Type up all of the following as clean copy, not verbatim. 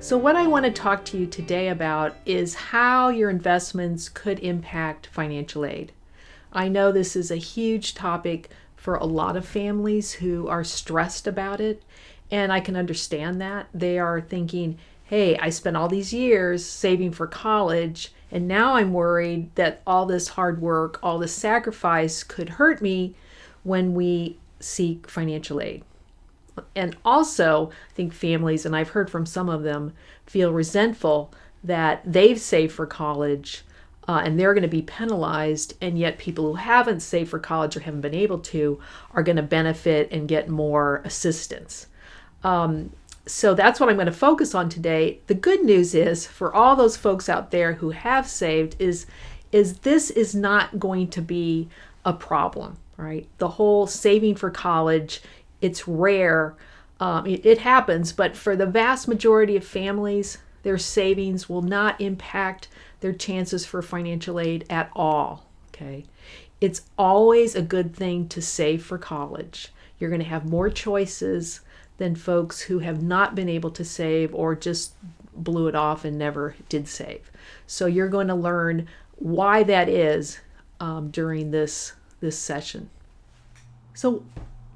So what I want to talk to you today about is how your investments could impact financial aid. I know this is a huge topic for a lot of families who are stressed about it, and I can understand that. They are thinking, hey, I spent all these years saving for college, and now I'm worried that all this hard work, all this sacrifice could hurt me when we seek financial aid. And also, I think families, and I've heard from some of them, feel resentful that they've saved for college and they're going to be penalized, and yet people who haven't saved for college or haven't been able to are going to benefit and get more assistance. So that's what I'm going to focus on today. The good news is, for all those folks out there who have saved, is this is not going to be a problem, right? The whole saving for college, it's rare. It happens, but for the vast majority of families, their savings will not impact their chances for financial aid at all, okay? It's always a good thing to save for college. You're going to have more choices than folks who have not been able to save or just blew it off and never did save. So you're going to learn why that is during this session. So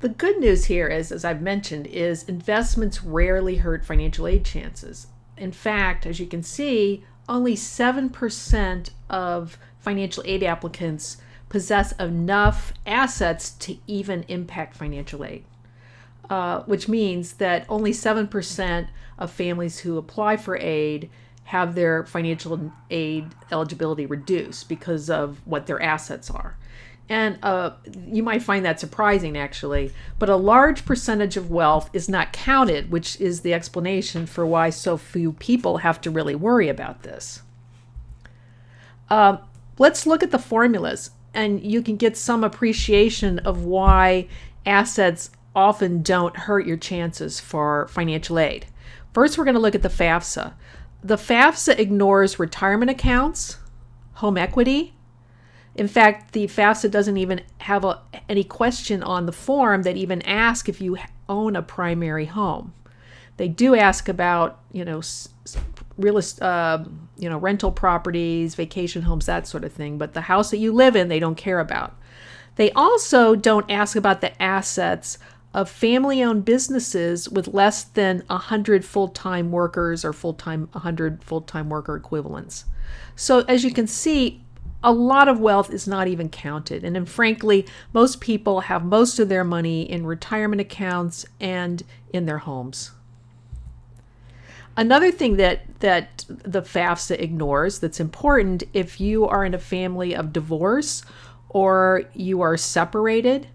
the good news here is, as I've mentioned, is investments rarely hurt financial aid chances. In fact, as you can see, only 7% of financial aid applicants possess enough assets to even impact financial aid, which means that only 7% of families who apply for aid have their financial aid eligibility reduced because of what their assets are. And you might find that surprising, actually, but a large percentage of wealth is not counted, which is the explanation for why so few people have to really worry about this. Let's look at the formulas, and you can get some appreciation of why assets often don't hurt your chances for financial aid. First, we're going to look at the FAFSA. The FAFSA ignores retirement accounts, home equity. In fact, the FAFSA doesn't even have any question on the form that even ask if you own a primary home. They do ask about, rental properties, vacation homes, that sort of thing. But the house that you live in, they don't care about. They also don't ask about the assets of family-owned businesses with less than 100 full-time workers or 100 full-time worker equivalents. So as you can see, a lot of wealth is not even counted. And then frankly, most people have most of their money in retirement accounts and in their homes. Another thing that the FAFSA ignores that's important, if you are in a family of divorce or you are separated,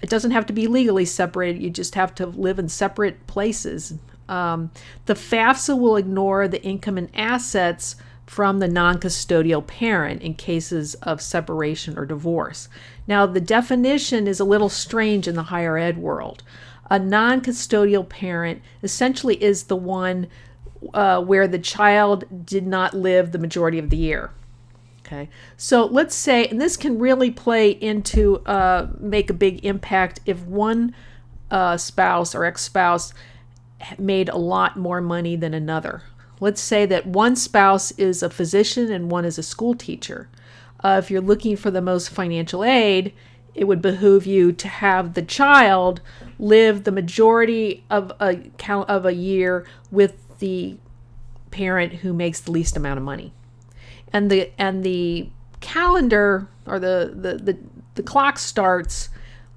it doesn't have to be legally separated, you just have to live in separate places. The FAFSA will ignore the income and assets from the non-custodial parent in cases of separation or divorce. Now, the definition is a little strange in the higher ed world. A non-custodial parent essentially is the one where the child did not live the majority of the year. Okay, so let's say, and this can really play into make a big impact if one spouse or ex-spouse made a lot more money than another. Let's say that one spouse is a physician and one is a school teacher. If you're looking for the most financial aid, it would behoove you to have the child live the majority of a year with the parent who makes the least amount of money. And the calendar or the clock starts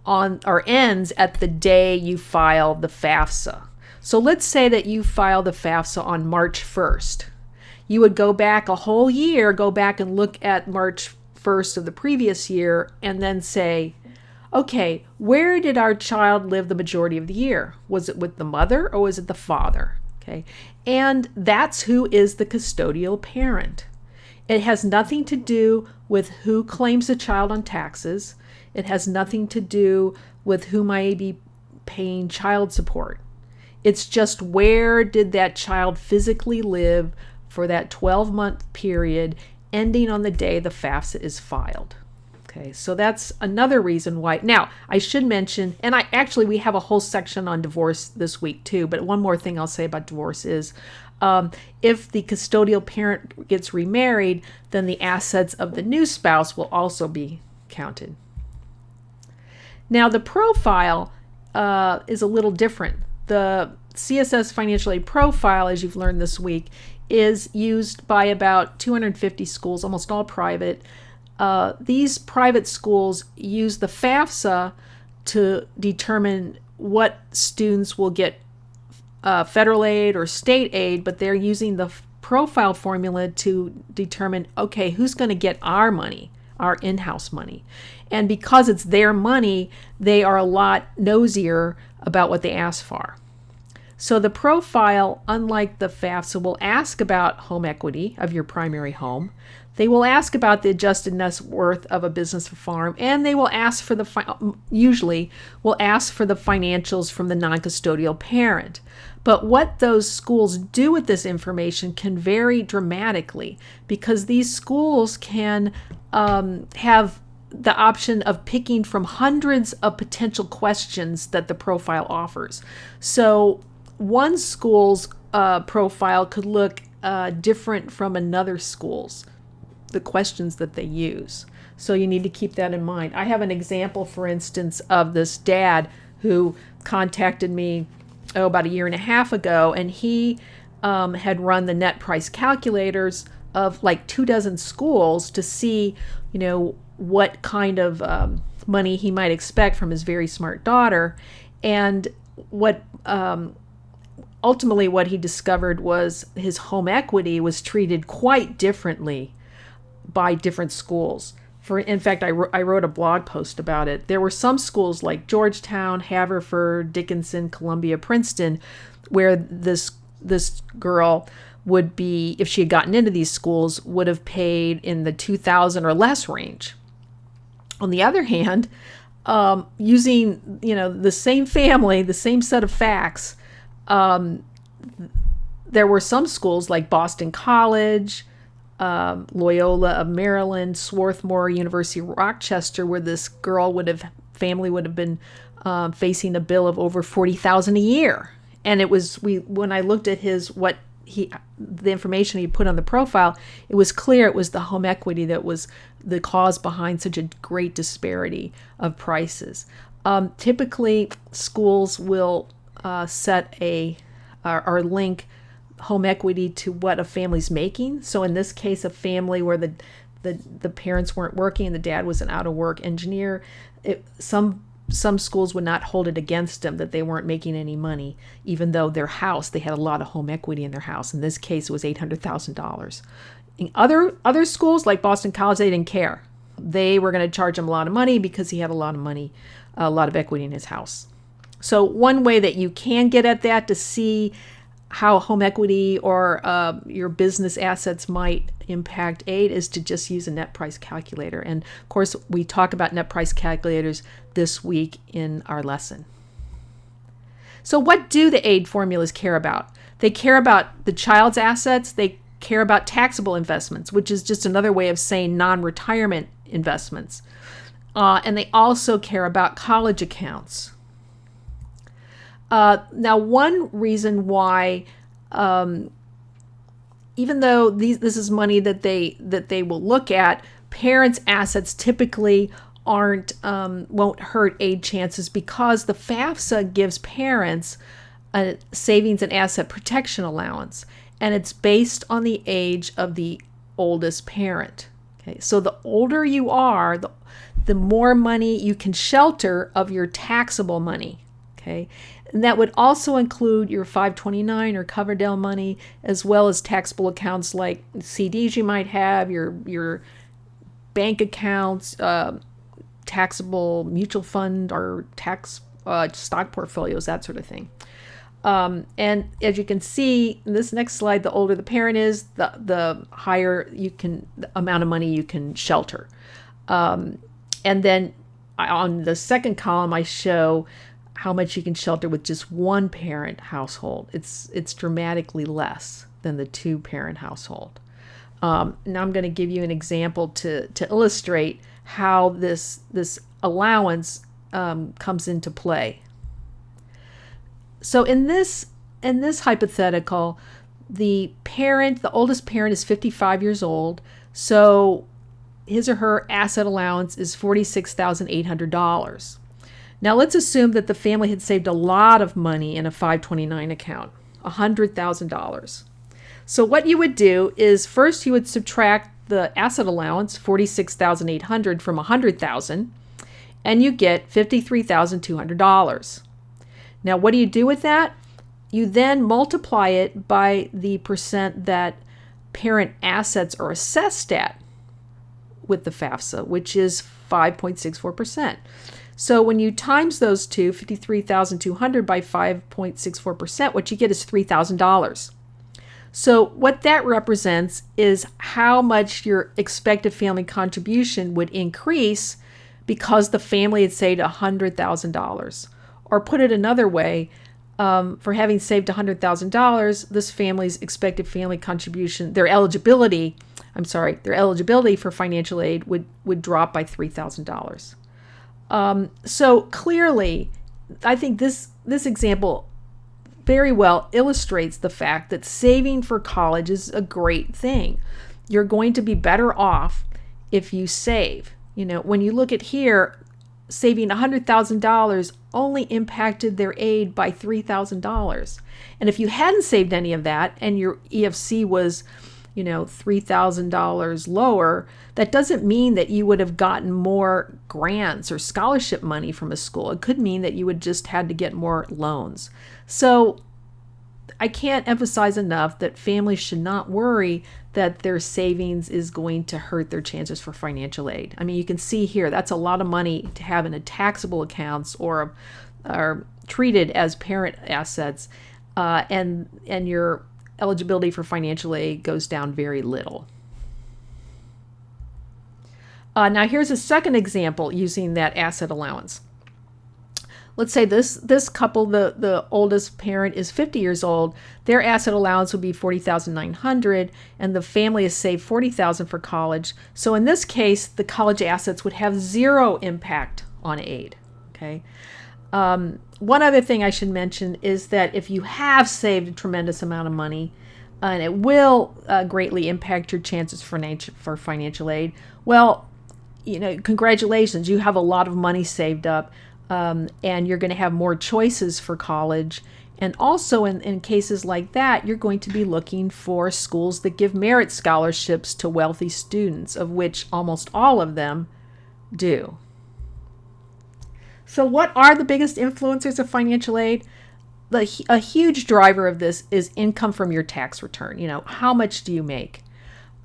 on or ends at the day you file the FAFSA. So let's say that you file the FAFSA on March 1st. You would go back a whole year, go back and look at March 1st of the previous year and then say, okay, where did our child live the majority of the year? Was it with the mother or was it the father? Okay, and that's who is the custodial parent. It has nothing to do with who claims the child on taxes. It has nothing to do with who might be paying child support. It's just where did that child physically live for that 12-month period ending on the day the FAFSA is filed. Okay, so that's another reason why. Now, I should mention, and we have a whole section on divorce this week too, but one more thing I'll say about divorce is If the custodial parent gets remarried, then the assets of the new spouse will also be counted. Now, the profile is a little different. The CSS financial aid profile, as you've learned this week, is used by about 250 schools, almost all private. These private schools use the FAFSA to determine what students will get federal aid or state aid, but they're using the profile formula to determine, okay, who's going to get our money, our in-house money. And because it's their money, they are a lot nosier about what they ask for. So the profile, unlike the FAFSA, will ask about home equity of your primary home. They will ask about the adjusted net worth of a business or farm, and they will ask for usually will ask for the financials from the non-custodial parent. But what those schools do with this information can vary dramatically, because these schools can have the option of picking from hundreds of potential questions that the profile offers. So one school's profile could look different from another school's, the questions that they use. So you need to keep that in mind. I have an example, for instance, of this dad who contacted me about a year and a half ago, and he had run the net price calculators of like 24 schools to see, what kind of money he might expect from his very smart daughter. And what ultimately what he discovered was his home equity was treated quite differently by different schools. In fact, I wrote a blog post about it. There were some schools like Georgetown, Haverford, Dickinson, Columbia, Princeton, where this girl would be, if she had gotten into these schools, would have paid in the $2,000 or less range. On the other hand, using the same family, the same set of facts, there were some schools like Boston College, Loyola of Maryland, Swarthmore, University of Rochester, where this family would have been facing a bill of over $40,000 a year. And it was when I looked at the information he put on the profile, it was clear it was the home equity that was the cause behind such a great disparity of prices. Typically, schools will set or link home equity to what a family's making. So in this case, a family where the parents weren't working and the dad was an out-of-work engineer, some schools would not hold it against them that they weren't making any money, even though they had a lot of home equity in their house. In this case, it was $800,000. In other schools, like Boston College, they didn't care. They were going to charge him a lot of money because he had a lot of money, a lot of equity in his house. So one way that you can get at that to see how home equity or your business assets might impact aid is to just use a net price calculator. And of course, we talk about net price calculators this week in our lesson. So what do the aid formulas care about? They care about the child's assets. They care about taxable investments, which is just another way of saying non-retirement investments. And they also care about college accounts. Now, one reason why, even though this is money that they will look at, parents' assets typically won't hurt aid chances, because the FAFSA gives parents a savings and asset protection allowance, and it's based on the age of the oldest parent. Okay, so the older you are, the more money you can shelter of your taxable money. Okay. And that would also include your 529 or Coverdell money, as well as taxable accounts like CDs you might have, your bank accounts, taxable mutual fund or tax stock portfolios, that sort of thing. And as you can see in this next slide, the older the parent is, the higher the amount of money you can shelter. And then on the second column, I show how much you can shelter with just one parent household. It's dramatically less than the two parent household. Now I'm going to give you an example to illustrate how this allowance comes into play. So in this hypothetical, the oldest parent is 55 years old, so his or her asset allowance is $46,800. Now let's assume that the family had saved a lot of money in a 529 account, $100,000. So what you would do is first you would subtract the asset allowance, $46,800 from $100,000, and you get $53,200. Now what do you do with that? You then multiply it by the percent that parent assets are assessed at with the FAFSA, which is 5.64%. So when you times those two, 53,200 by 5.64%, what you get is $3,000. So what that represents is how much your expected family contribution would increase because the family had saved $100,000. Or put it another way, for having saved $100,000, this family's expected family contribution, their eligibility for financial aid would drop by $3,000. So clearly, I think this example very well illustrates the fact that saving for college is a great thing. You're going to be better off if you save. When you look at here, saving $100,000 only impacted their aid by $3,000. And if you hadn't saved any of that and your EFC was, $3,000 lower, that doesn't mean that you would have gotten more grants or scholarship money from a school. It could mean that you would just had to get more loans. So I can't emphasize enough that families should not worry that their savings is going to hurt their chances for financial aid. I mean, you can see here, that's a lot of money to have in a taxable accounts or are treated as parent assets, and your eligibility for financial aid goes down very little. Now here's a second example using that asset allowance. Let's say this couple, the oldest parent is 50 years old. Their asset allowance would be $40,900, and the family has saved $40,000 for college. So in this case, the college assets would have zero impact on aid. Okay. One other thing I should mention is that if you have saved a tremendous amount of money, and it will greatly impact your chances for financial aid, well, congratulations, you have a lot of money saved up. And you're going to have more choices for college. And also in cases like that, you're going to be looking for schools that give merit scholarships to wealthy students, of which almost all of them do. So what are the biggest influencers of financial aid? A huge driver of this is income from your tax return. How much do you make?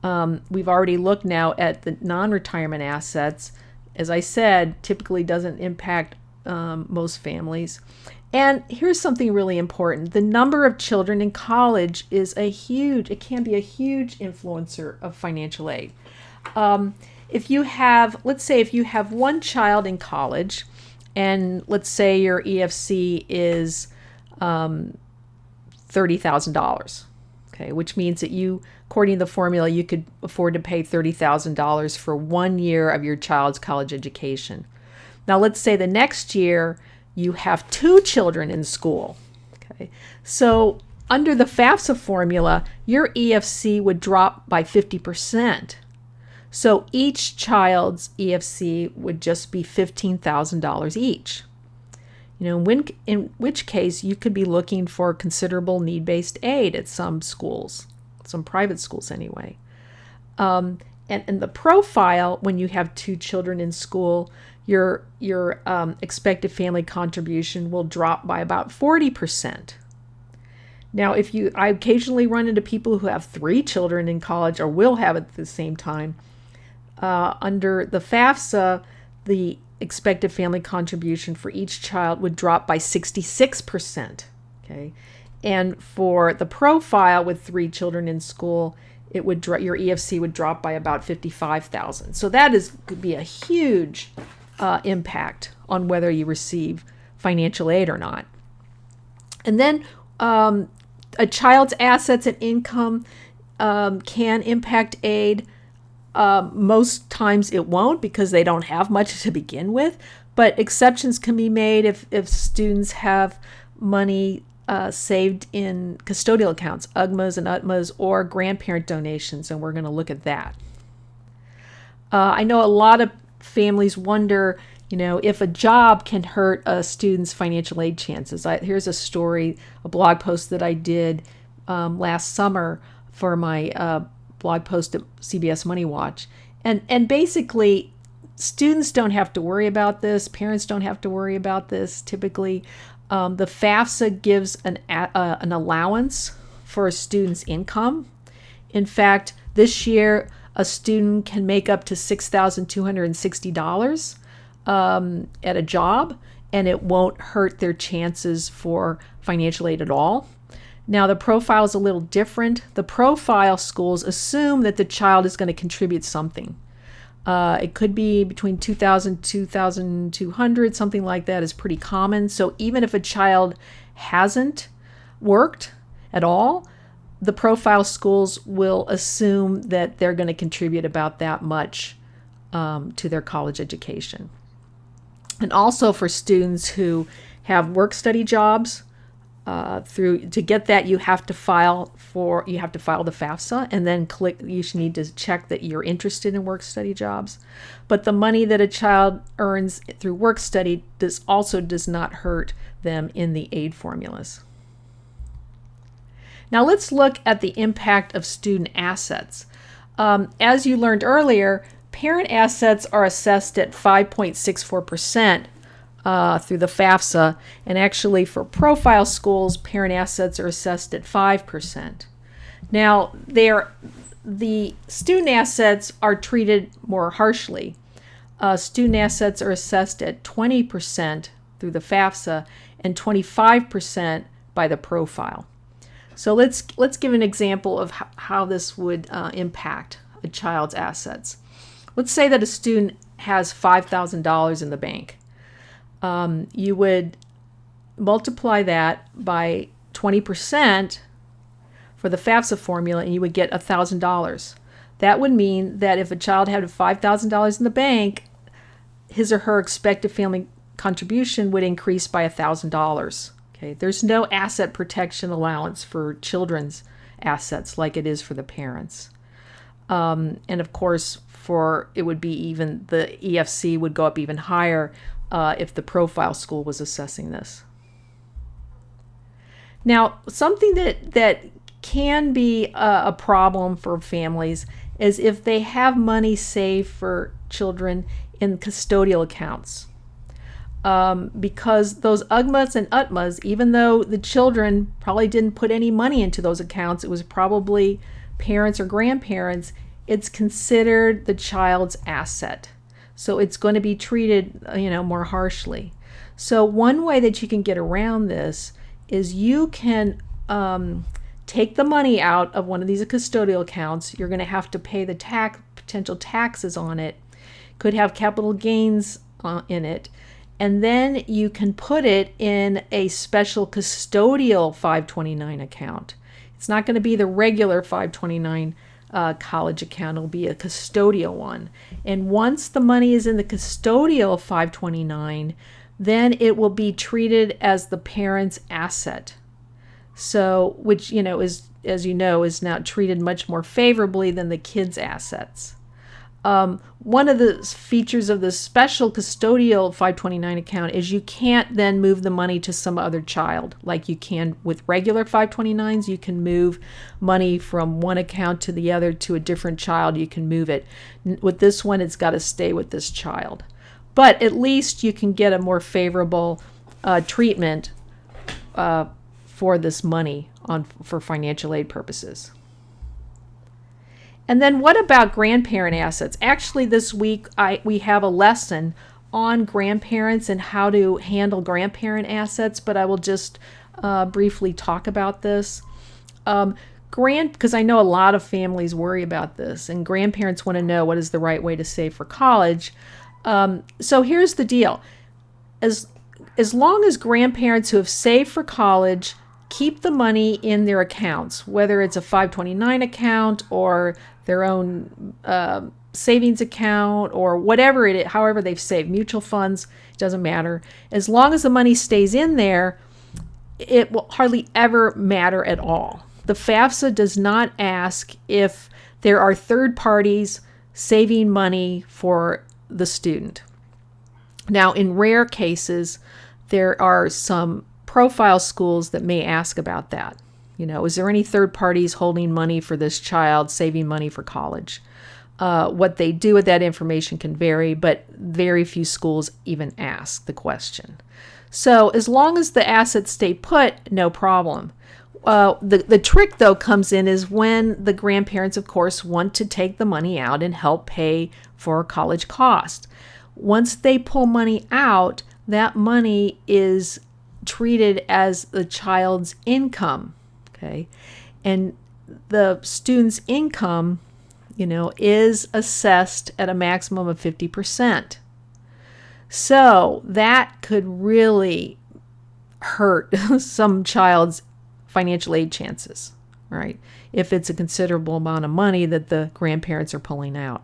We've already looked now at the non-retirement assets. As I said, typically doesn't impact most families. And here's something really important. The number of children in college can be a huge influencer of financial aid. If you have one child in college, and let's say your EFC is $30,000, okay, which means that according to the formula, you could afford to pay $30,000 for 1 year of your child's college education. Now, let's say the next year you have 2 children in school. Okay, so under the FAFSA formula, your EFC would drop by 50%. So each child's EFC would just be $15,000 each. In which case you could be looking for considerable need-based aid at some schools, some private schools anyway. And the profile, when you have 2 children in school, your expected family contribution will drop by about 40%. Now, I occasionally run into people who have 3 children in college or will have it at the same time. Under the FAFSA, the expected family contribution for each child would drop by 66%. Okay, and for the profile with 3 children in school, your EFC would drop by about $55,000. So that could be a huge impact on whether you receive financial aid or not. And then a child's assets and income can impact aid. Most times it won't because they don't have much to begin with, but exceptions can be made if students have money saved in custodial accounts, UGMAs and UTMAs, or grandparent donations, and we're going to look at that. I know a lot of families wonder, if a job can hurt a student's financial aid chances. Here's a story, a blog post that I did last summer for my blog post at CBS Money Watch. And basically, students don't have to worry about this. Parents don't have to worry about this. Typically, the FAFSA gives an allowance for a student's income. In fact, this year, a student can make up to $6,260 at a job, and it won't hurt their chances for financial aid at all. Now, the profile is a little different. The profile schools assume that the child is going to contribute something. It could be between $2,000, $2,200, something like that is pretty common. So even if a child hasn't worked at all, the profile schools will assume that they're going to contribute about that much to their college education. And also for students who have work-study jobs, to get that you have to file the FAFSA, and then you need to check that you're interested in work-study jobs. But the money that a child earns through work-study also does not hurt them in the aid formulas. Now let's look at the impact of student assets. As you learned earlier, parent assets are assessed at 5.64% through the FAFSA, and actually for profile schools, parent assets are assessed at 5%. Now, the student assets are treated more harshly. Student assets are assessed at 20% through the FAFSA and 25% by the profile. So let's give an example of how this would impact a child's assets. Let's say that a student has $5,000 in the bank. You would multiply that by 20% for the FAFSA formula, and you would get $1,000. That would mean that if a child had $5,000 in the bank, his or her expected family contribution would increase by $1,000. Okay, there's no asset protection allowance for children's assets like it is for the parents. And of course, it would be even the EFC would go up even higher if the profile school was assessing this. Now, something that can be a problem for families is if they have money saved for children in custodial accounts. Because those UGMAs and UTMAs, even though the children probably didn't put any money into those accounts, it was probably parents or grandparents, it's considered the child's asset. So it's going to be treated, more harshly. So one way that you can get around this is you can take the money out of one of these custodial accounts. You're going to have to pay the potential taxes on it. Could have capital gains in it. And then you can put it in a special custodial 529 account. It's not going to be the regular 529 college account. It'll be a custodial one. And once the money is in the custodial 529, then it will be treated as the parent's asset. So, which, is, as you know, is now treated much more favorably than the kid's assets. One of the features of the special custodial 529 account is you can't then move the money to some other child like you can with regular 529s. You can move money from one account to the other to a different child. You can move it. With this one, it's got to stay with this child. But at least you can get a more favorable treatment for this money for financial aid purposes. And then what about grandparent assets? Actually, this week we have a lesson on grandparents and how to handle grandparent assets, but I will just briefly talk about this. Because I know a lot of families worry about this, and grandparents want to know what is the right way to save for college. So here's the deal. As long as grandparents who have saved for college keep the money in their accounts, whether it's a 529 account or their own savings account or whatever it is, however they've saved, mutual funds, it doesn't matter. As long as the money stays in there, it will hardly ever matter at all. The FAFSA does not ask if there are third parties saving money for the student. Now, in rare cases, there are some profile schools that may ask about that. Is there any third parties holding money for this child, saving money for college? What they do with that information can vary, but very few schools even ask the question. So as long as the assets stay put, no problem. The trick, though, comes in is when the grandparents, of course, want to take the money out and help pay for college cost. Once they pull money out, that money is treated as the child's income, okay? And the student's income, is assessed at a maximum of 50%. So that could really hurt some child's financial aid chances, right? If it's a considerable amount of money that the grandparents are pulling out.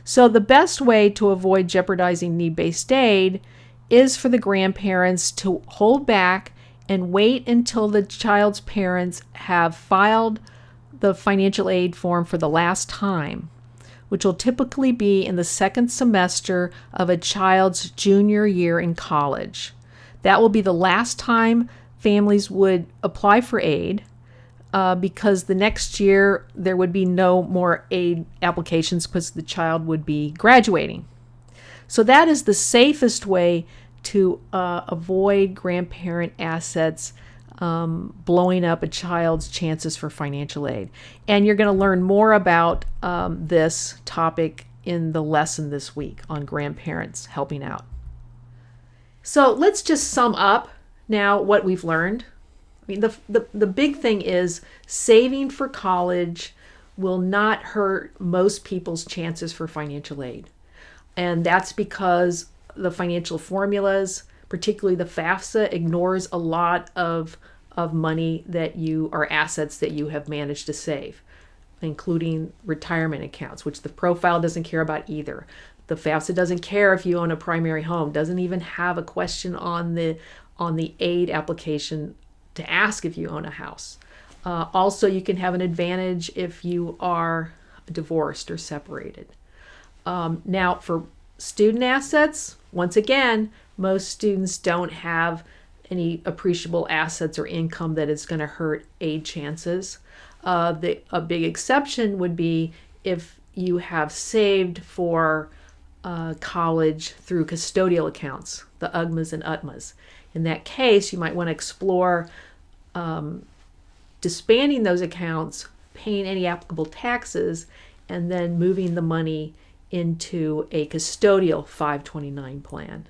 So the best way to avoid jeopardizing need-based aid is for the grandparents to hold back and wait until the child's parents have filed the financial aid form for the last time, which will typically be in the second semester of a child's junior year in college. That will be the last time families would apply for aid because the next year there would be no more aid applications because the child would be graduating. So that is the safest way to avoid grandparent assets blowing up a child's chances for financial aid. And you're going to learn more about this topic in the lesson this week on grandparents helping out. So let's just sum up now what we've learned. I mean, the big thing is saving for college will not hurt most people's chances for financial aid. And that's because the financial formulas, particularly the FAFSA, ignores a lot of money or assets that you have managed to save, including retirement accounts, which the profile doesn't care about either. The FAFSA doesn't care if you own a primary home, doesn't even have a question on the aid application to ask if you own a house. Also, you can have an advantage if you are divorced or separated. Now, for student assets, once again, most students don't have any appreciable assets or income that is going to hurt aid chances. A big exception would be if you have saved for college through custodial accounts, the UGMAs and UTMAs. In that case, you might want to explore disbanding those accounts, paying any applicable taxes, and then moving the money into a custodial 529 plan.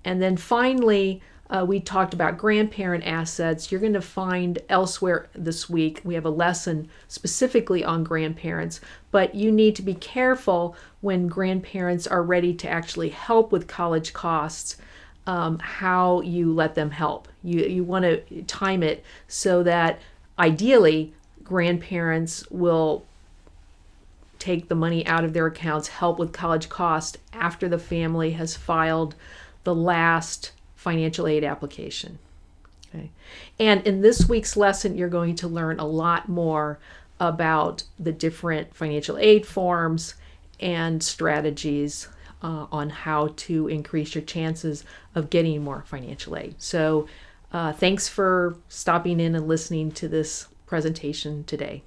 And then finally, we talked about grandparent assets. You're going to find elsewhere this week, we have a lesson specifically on grandparents, but you need to be careful when grandparents are ready to actually help with college costs, how you let them help. You want to time it so that ideally grandparents will take the money out of their accounts, help with college costs after the family has filed the last financial aid application. Okay. And in this week's lesson, you're going to learn a lot more about the different financial aid forms and strategies on how to increase your chances of getting more financial aid. So thanks for stopping in and listening to this presentation today.